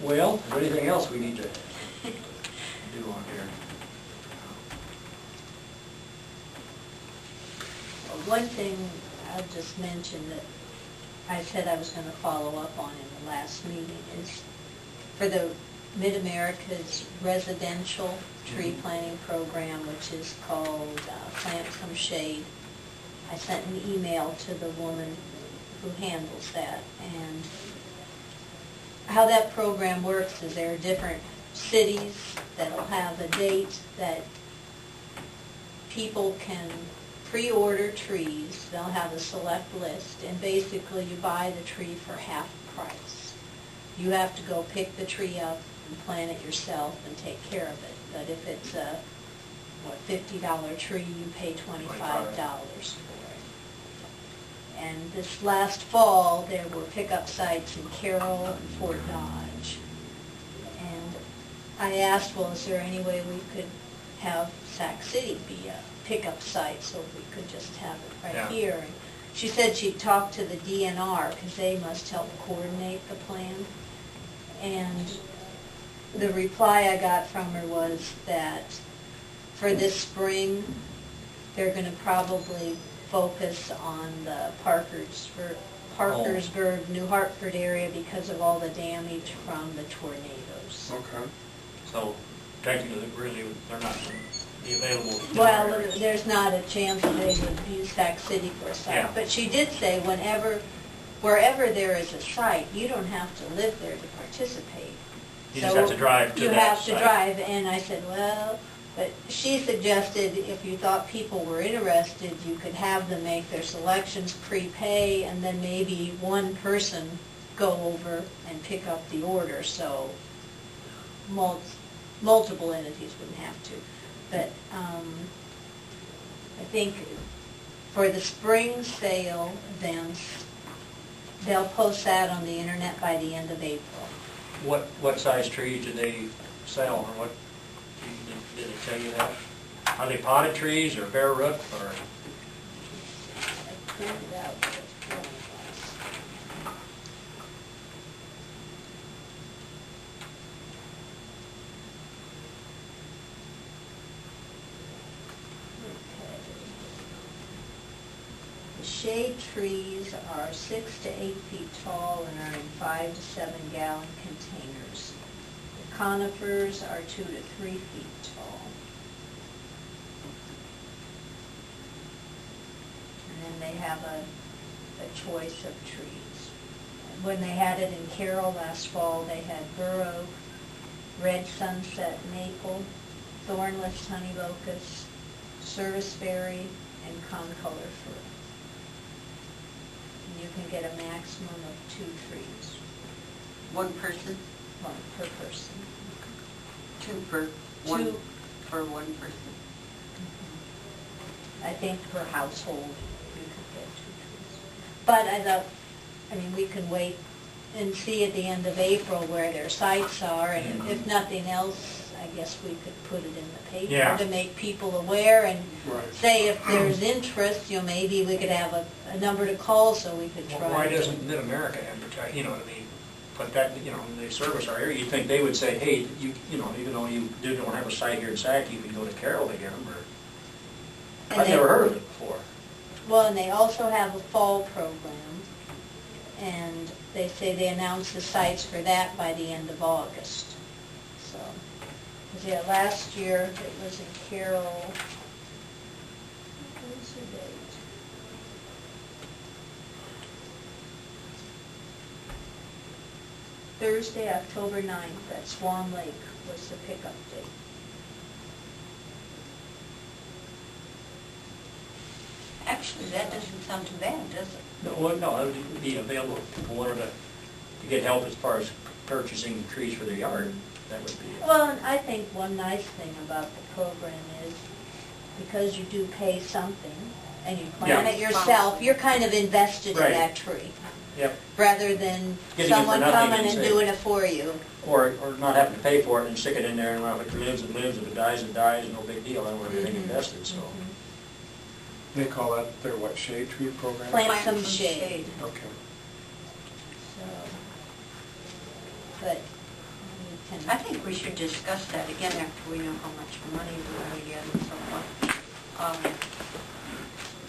Well, is there anything else we need to do on here? One thing I'll just mention that I said I was going to follow up on in the last meeting is for the Mid-America's residential tree planting program, which is called Plant Some Shade. I sent an email to the woman who handles that, and how that program works is there are different cities that'll have a date that people can pre-order trees. They'll have a select list, and basically you buy the tree for half price. You have to go pick the tree up and plant it yourself and take care of it. But if it's a $50 tree, you pay $25 for it. And this last fall, there were pickup sites in Carroll and Fort Dodge. And I asked, well, is there any way we could have Sac City be a pickup site so we could just have it right here? And she said she'd talk to the DNR because they must help coordinate the plan. And the reply I got from her was that for this spring, they're going to probably focus on the Parkersburg, New Hartford area because of all the damage from the tornadoes. Okay. So technically, really, they're not going to be available. Well, there's not a chance that they would use Sac City for a site. Yeah. But she did say wherever there is a site, you don't have to live there to participate. You just have to drive to You that have to site. drive, and I said, well, but she suggested if you thought people were interested, you could have them make their selections, prepay, and then maybe one person go over and pick up the order, so multiple entities wouldn't have to. But I think for the spring sale events, they'll post that on the internet by the end of April. What size trees do they sell, or what, did they tell you that? Are they potted trees, or bare root, or? I printed out what it was. The shade trees are 6 to 8 feet tall and are in 5 to 7 gallon containers. The conifers are 2 to 3 feet tall. And then they have a choice of trees. When they had it in Carroll last fall, they had bur oak, red sunset maple, thornless honey locust, serviceberry, and concolor fir. You can get a maximum of 2 trees, One person, one per person. one for one person. I think per household you could get 2 trees. But I thought, we can wait and see at the end of April where their sites are, and if nothing else, I guess we could put it in the paper Yeah. to make people aware and Right. say if there's interest, maybe we could have a number to call so we could try. Well, why doesn't Mid-America advertise, you know what I mean? Put that, they service our area, you'd think they would say, hey, even though you don't have a site here in Sac, you can go to Carroll to get them, or, And I've they- never heard of it before. Well, and they also have a fall program, and they say they announce the sites for that by the end of August. So, 'cause, yeah, last year it was in Carroll. What was the date? Thursday, October 9th, at Swan Lake was the pickup date. Actually, that doesn't sound too bad, does it? No, it would be available if people wanted to get help as far as purchasing trees for their yard, that would be. Well, and I think one nice thing about the program is because you do pay something and you plant Yeah. it yourself, you're kind of invested in Right. that tree, Yep, rather than Getting it for someone nothing coming and and say- doing it for you. or not having to pay for it and stick it in there, and well, if it lives, it lives, if it dies, it dies, no big deal, I want everything invested, so. They call that their what, shade tree program? Plant some shade. Okay. So, but I think we should discuss that again after we know how much money we're going to get and so forth.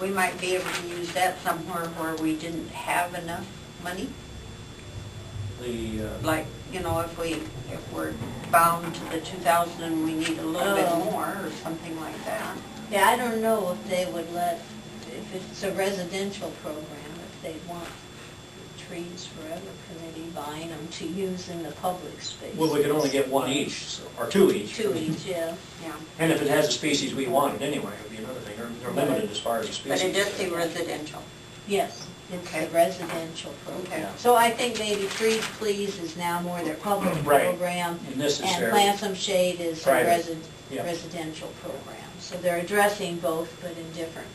We might be able to use that somewhere where we didn't have enough money. Like, if we're bound to the 2,000 and we need a little bit Oh. more or something like that. Yeah, I don't know if they would let, if it's a residential program, if they want trees forever, can they be buying them to use in the public space? Well, we could only get one each, or two each. Two each, yeah. Yeah. And if it has a species we wanted anyway, it would be another thing. They're limited as far as the species. But it does say residential. Yes, it's Okay. a residential program. Okay. So I think maybe Trees Please is now more their public Right. program. And this is And fair. Plant Some Shade is a Private. Yeah. residential program. So they're addressing both, but in different